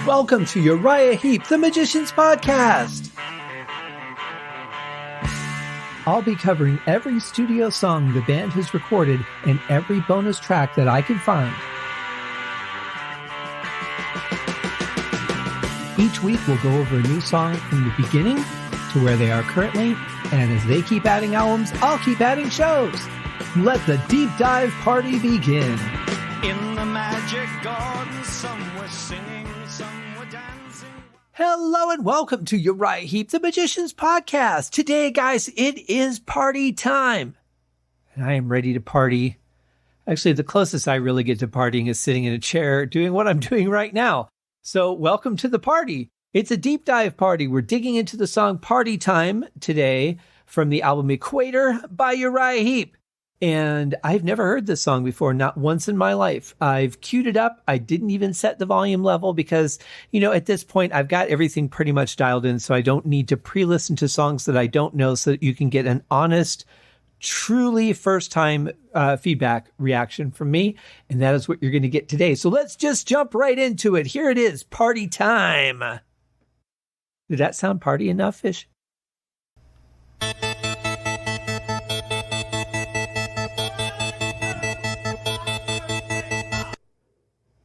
Welcome to Uriah Heep, the Magician's Podcast. I'll be covering every studio song the band has recorded and every bonus track that I can find. Each week we'll go over a new song from the beginning to where they are currently, and as they keep adding albums, I'll keep adding shows. Let the deep dive party begin. In the magic garden, some were singing, some were dancing. Hello and welcome to Uriah Heep, the Magician's Podcast. Today, guys, it is party time. And I am ready to party. Actually, the closest I really get to partying is sitting in a chair doing what I'm doing right now. So welcome to the party. It's a deep dive party. We're digging into the song Party Time today from the album Equator by Uriah Heep. And I've never heard this song before, not once in my life. I've queued it up. I didn't even set the volume level because, at this point, I've got everything pretty much dialed in, so I don't need to pre-listen to songs that I don't know so that you can get an honest, truly first-time feedback reaction from me. And that is what you're going to get today. So let's just jump right into it. Here it is, Party Time. Did that sound party enough, Fish?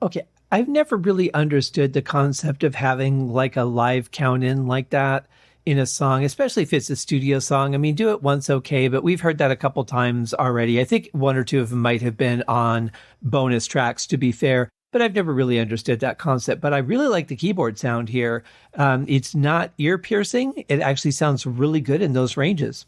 Okay, I've never really understood the concept of having like a live count in like that in a song, especially if it's a studio song. I mean, do it once, okay, but we've heard that a couple times already. I think one or two of them might have been on bonus tracks, to be fair, but I've never really understood that concept. But I really like the keyboard sound here. It's not ear piercing. It actually sounds really good in those ranges.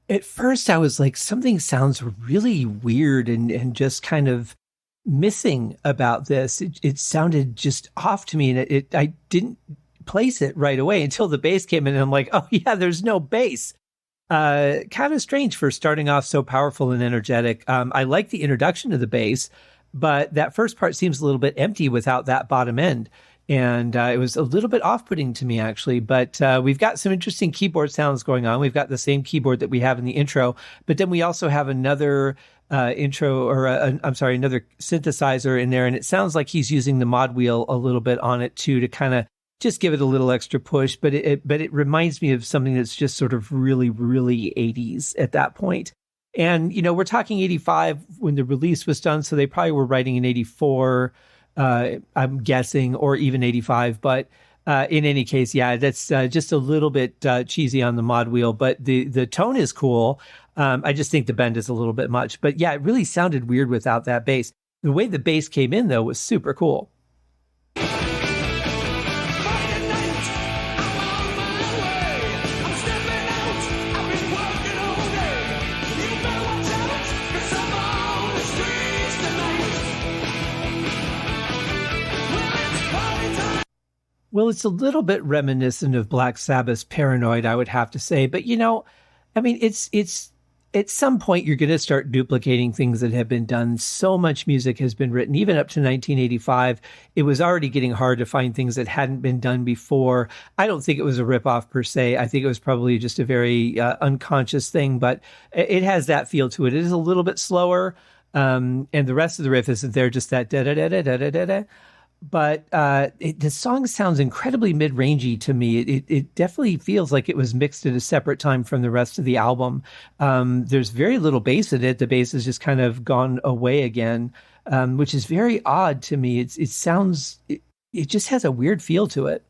At first, I was like, something sounds really weird and just kind of missing about this. It sounded just off to me, and I didn't place it right away until the bass came in, and I'm like, oh yeah, there's no bass. Kind of strange for starting off so powerful and energetic. I like the introduction of the bass, but that first part seems a little bit empty without that bottom end. And it was a little bit off-putting to me, actually. But we've got some interesting keyboard sounds going on. We've got the same keyboard that we have in the intro. But then we also have another another synthesizer in there. And it sounds like he's using the mod wheel a little bit on it, too, to kind of just give it a little extra push. But it reminds me of something that's just sort of really, really 80s at that point. And, we're talking 85 when the release was done. So they probably were writing in 84. I'm guessing, or even 85. But in any case, yeah, that's just a little bit cheesy on the mod wheel. But the tone is cool. I just think the bend is a little bit much. But yeah, it really sounded weird without that bass. The way the bass came in, though, was super cool. Well, it's a little bit reminiscent of Black Sabbath's Paranoid, I would have to say. But, it's at some point you're going to start duplicating things that have been done. So much music has been written, even up to 1985. It was already getting hard to find things that hadn't been done before. I don't think it was a ripoff per se. I think it was probably just a very unconscious thing, but it has that feel to it. It is a little bit slower, and the rest of the riff isn't there, just that da-da-da-da-da-da-da. But the song sounds incredibly mid-rangey to me. It definitely feels like it was mixed at a separate time from the rest of the album. There's very little bass in it. The bass has just kind of gone away again, which is very odd to me. It just has a weird feel to it.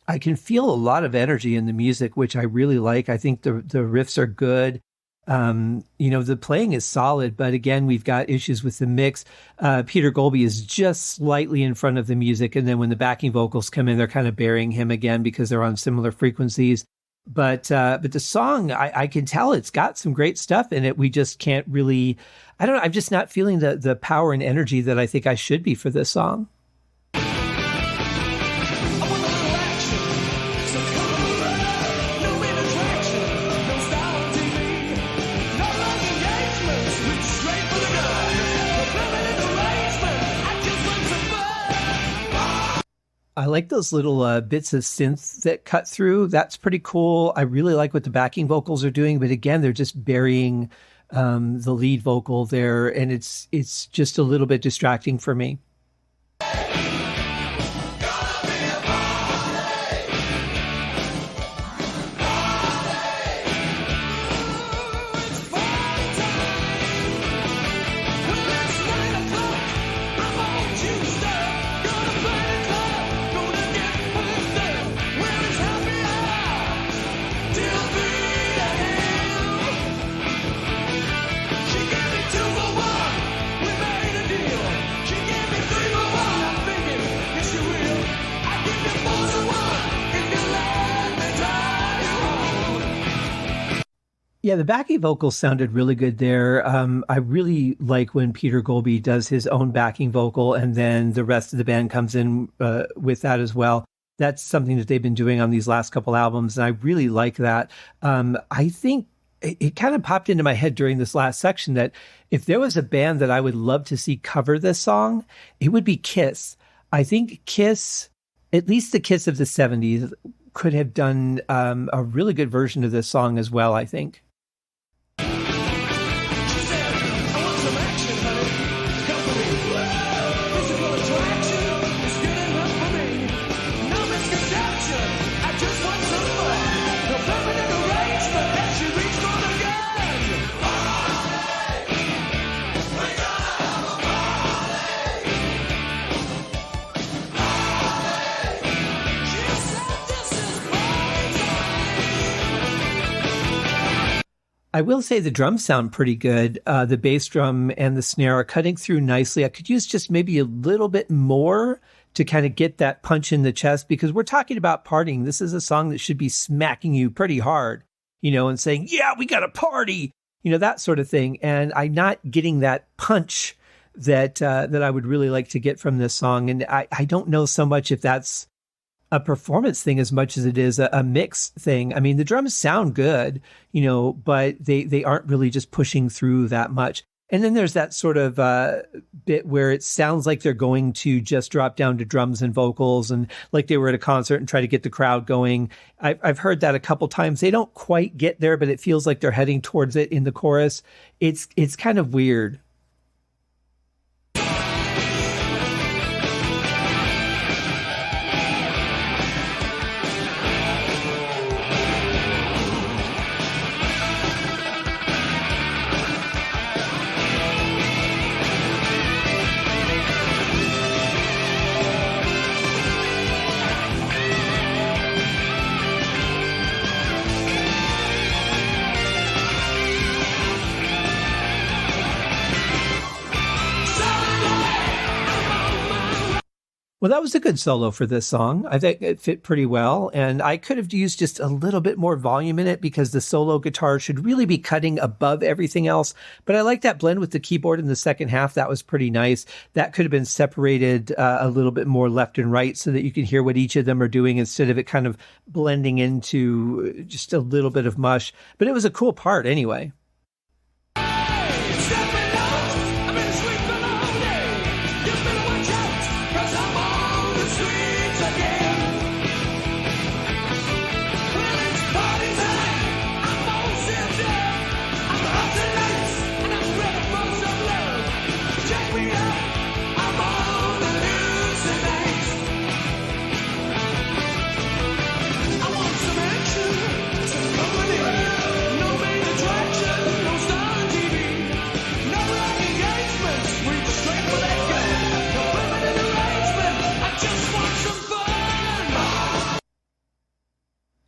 I can feel a lot of energy in the music, which I really like. I think the riffs are good. The playing is solid, but again, we've got issues with the mix. Peter Goalby is just slightly in front of the music, and then when the backing vocals come in, they're kind of burying him again because they're on similar frequencies. But the song, I can tell it's got some great stuff in it. We just can't really, I don't know, I'm just not feeling the power and energy that I think I should be for this song. I want a little action, so I like those little bits of synth that cut through. That's pretty cool. I really like what the backing vocals are doing, but again, they're just burying the lead vocal there, and it's just a little bit distracting for me. Yeah, the backing vocals sounded really good there. I really like when Peter Goalby does his own backing vocal and then the rest of the band comes in with that as well. That's something that they've been doing on these last couple albums, and I really like that. I think it kind of popped into my head during this last section that if there was a band that I would love to see cover this song, it would be Kiss. I think Kiss, at least the Kiss of the 70s, could have done a really good version of this song as well, I think. I will say the drums sound pretty good. The bass drum and the snare are cutting through nicely. I could use just maybe a little bit more to kind of get that punch in the chest, because we're talking about partying. This is a song that should be smacking you pretty hard, and saying, yeah, we got to party, that sort of thing. And I'm not getting that punch that I would really like to get from this song. And I don't know so much if that's a performance thing as much as it is a mix thing. I mean, the drums sound good, but they aren't really just pushing through that much. And then there's that sort of bit where it sounds like they're going to just drop down to drums and vocals, and like they were at a concert and try to get the crowd going. I've heard that a couple times. They don't quite get there, but it feels like they're heading towards it in the chorus. It's kind of weird. Well, that was a good solo for this song. I think it fit pretty well, and I could have used just a little bit more volume in it because the solo guitar should really be cutting above everything else. But I like that blend with the keyboard in the second half. That was pretty nice. That could have been separated a little bit more left and right so that you can hear what each of them are doing instead of it kind of blending into just a little bit of mush. But it was a cool part anyway.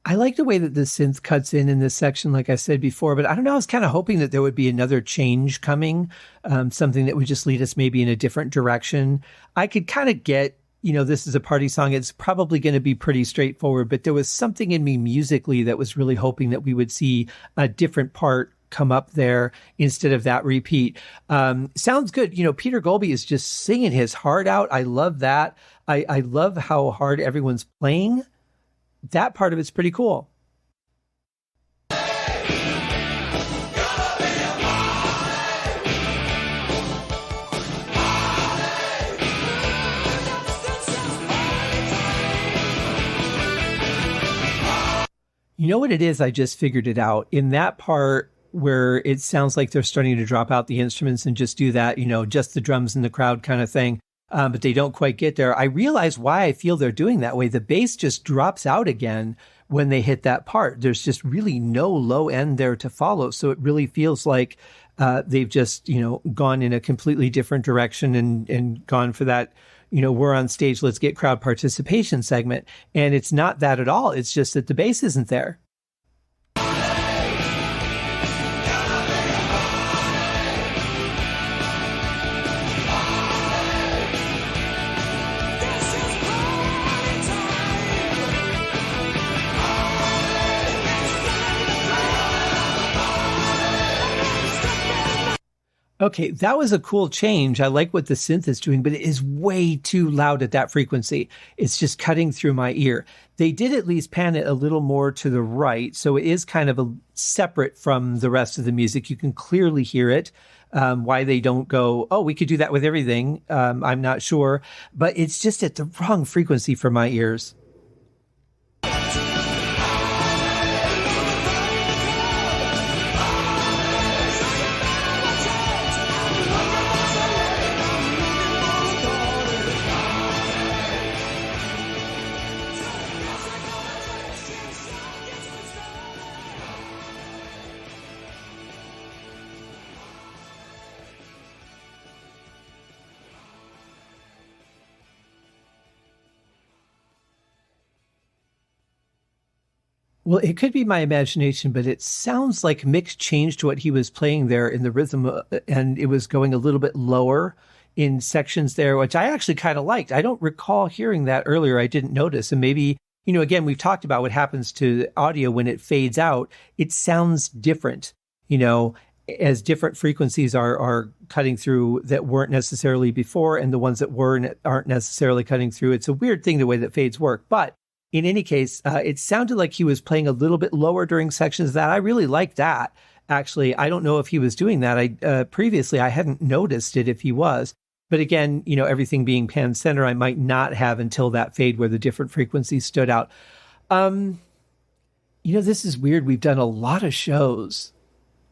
I like the way that the synth cuts in this section, like I said before, but I don't know, I was kind of hoping that there would be another change coming, something that would just lead us maybe in a different direction. I could kind of get, this is a party song. It's probably going to be pretty straightforward, but there was something in me musically that was really hoping that we would see a different part come up there instead of that repeat. Sounds good. Peter Goalby is just singing his heart out. I love that. I love how hard everyone's playing. That part of it's pretty cool. You know what it is? I just figured it out. In that part where it sounds like they're starting to drop out the instruments and just do that, just the drums in the crowd kind of thing, but they don't quite get there. I realize why I feel they're doing that way. The bass just drops out again when they hit that part. There's just really no low end there to follow. So it really feels like they've just, gone in a completely different direction and gone for that, we're on stage, let's get crowd participation segment. And it's not that at all. It's just that the bass isn't there. Okay, that was a cool change. I like what the synth is doing, but it is way too loud at that frequency. It's just cutting through my ear. They did at least pan it a little more to the right, so it is kind of separate from the rest of the music. You can clearly hear it. Why they don't go, oh, we could do that with everything, I'm not sure. But it's just at the wrong frequency for my ears. Well, it could be my imagination, but it sounds like Mick changed what he was playing there in the rhythm, and it was going a little bit lower in sections there, which I actually kind of liked. I don't recall hearing that earlier. I didn't notice. And maybe, again, we've talked about what happens to audio when it fades out. It sounds different, as different frequencies are cutting through that weren't necessarily before, and the ones that aren't necessarily cutting through. It's a weird thing, the way that fades work. But in any case, it sounded like he was playing a little bit lower during sections of that. I really liked that. Actually, I don't know if he was doing that. Previously, I hadn't noticed it if he was. But again, everything being pan center, I might not have until that fade where the different frequencies stood out. This is weird. We've done a lot of shows.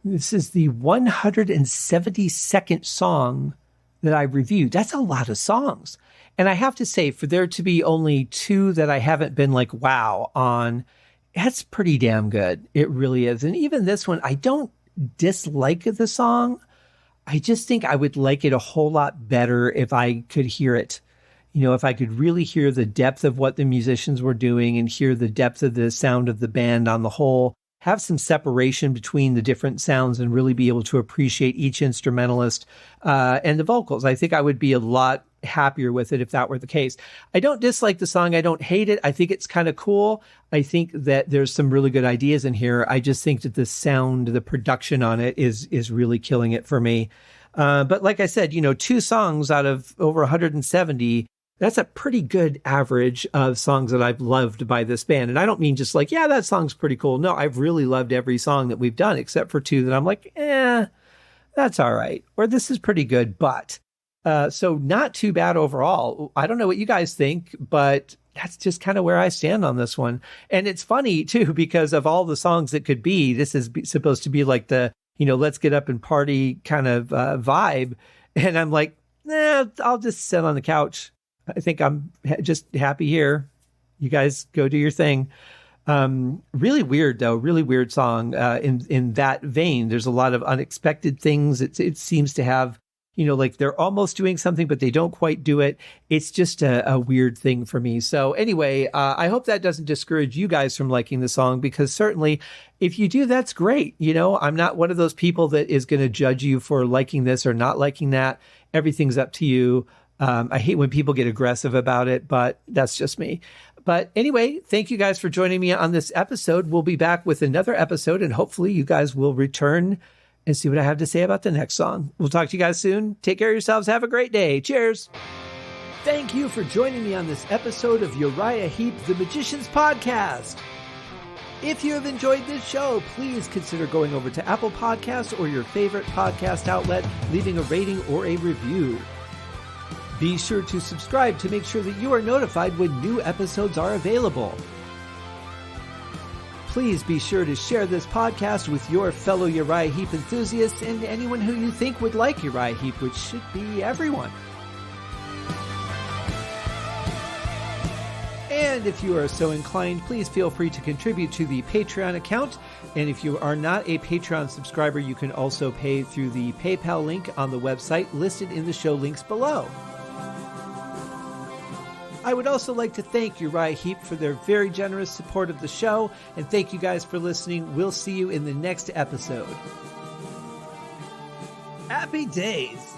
This is the 172nd song that I've reviewed. That's a lot of songs. And I have to say, for there to be only 2 that I haven't been like, wow, on, that's pretty damn good. It really is. And even this one, I don't dislike the song. I just think I would like it a whole lot better if I could hear it. If I could really hear the depth of what the musicians were doing and hear the depth of the sound of the band on the whole, have some separation between the different sounds and really be able to appreciate each instrumentalist and the vocals. I think I would be a lot happier with it if that were the case. I don't dislike the song. I don't hate it. I think it's kind of cool. I think that there's some really good ideas in here. I just think that the sound, the production on it is really killing it for me. But like I said, 2 songs out of over 170, that's a pretty good average of songs that I've loved by this band. And I don't mean just like, yeah, that song's pretty cool. No, I've really loved every song that we've done, except for 2 that I'm like, that's all right. Or this is pretty good, but so not too bad overall. I don't know what you guys think, but that's just kind of where I stand on this one. And it's funny too, because of all the songs it could be, this is supposed to be like the, let's get up and party kind of vibe. And I'm like, I'll just sit on the couch. I think I'm just happy here. You guys go do your thing. Really weird though, really weird song in that vein. There's a lot of unexpected things. It seems to have, like they're almost doing something, but they don't quite do it. It's just a weird thing for me. So anyway, I hope that doesn't discourage you guys from liking the song, because certainly if you do, that's great. I'm not one of those people that is going to judge you for liking this or not liking that. Everything's up to you. I hate when people get aggressive about it, but that's just me. But anyway, thank you guys for joining me on this episode. We'll be back with another episode, and hopefully you guys will return and see what I have to say about the next song. We'll talk to you guys soon. Take care of yourselves. Have a great day. Cheers. Thank you for joining me on this episode of Uriah Heep, the Magicians Podcast. If you have enjoyed this show, please consider going over to Apple Podcasts or your favorite podcast outlet, leaving a rating or a review. Be sure to subscribe to make sure that you are notified when new episodes are available. Please be sure to share this podcast with your fellow Uriah Heep enthusiasts and anyone who you think would like Uriah Heep, which should be everyone. And if you are so inclined, please feel free to contribute to the Patreon account. And if you are not a Patreon subscriber, you can also pay through the PayPal link on the website listed in the show links below. I would also like to thank Uriah Heep for their very generous support of the show, and thank you guys for listening. We'll see you in the next episode. Happy days!